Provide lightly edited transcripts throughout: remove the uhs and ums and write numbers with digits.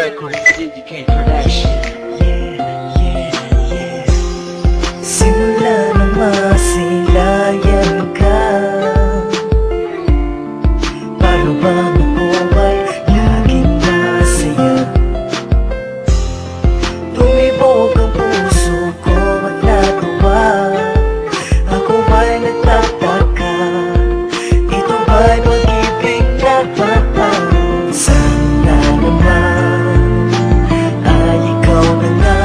record, dedicate production. Simula nang masilayan ka, para bang ako ay laging masaya. Tumibok ang puso ko at natuwa. Ako ay nagtataka, ito ba'y pag-ibig na ba? Sana naman ay ikaw na nga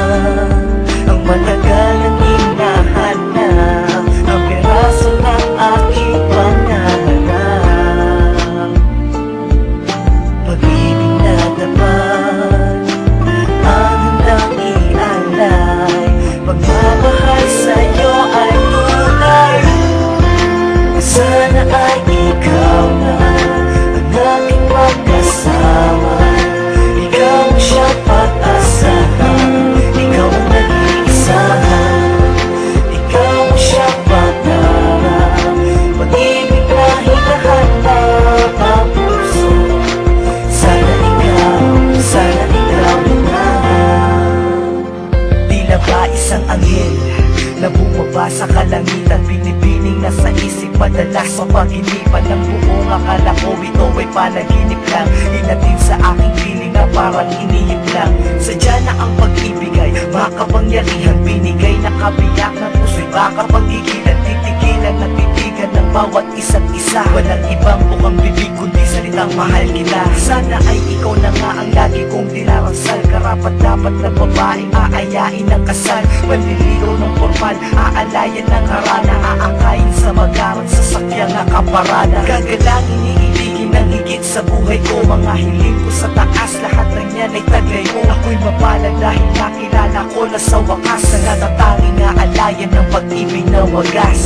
ang matagal ang hinahanap, ang piraso ng aking pangarap. Pag-ibig na naman ang handang ialay, pagmamahal sa'yo ay tunay. Sana ay ikaw na ang aking magkasama, ikaw ang siyang pag-asahan, ikaw ang nag-iisahan, ikaw ang siyang pangarap. Pag-ibig na hinahanap ang puso, sana ikaw na. Tila ba isang anghel na bumaba sa kalangitan, binibining na sa isip, madalas mapaginipan ng buong akala ko ito ay panaginip lang. Inatin sa aking piling na parang inihip lang. Sadya na ang pag-ibig ay makapangyarihan, binigay na kabiyak ng puso'y baka pagigilan, titigilan at titigan ng bawat isa't isa. Walang ibang bukang bibig kundi salitang mahal kita. Sana ay ikaw na nga ang lagi kong dinarasal, karapat dapat na babaeng aayain ng kasal, manliligaw ng formal, aalayan ng harana, aakayin sa magaran, sasakyang nakaparada. Gagalangin, iibigin ng higit sa buhay ko, mga hiling ko sa taas, lahat ng yan ay taglay mo. Ako'y mapalad dahil nakilala ko na sa wakas, na natatanging aalayan ng pag-ibig na wagas.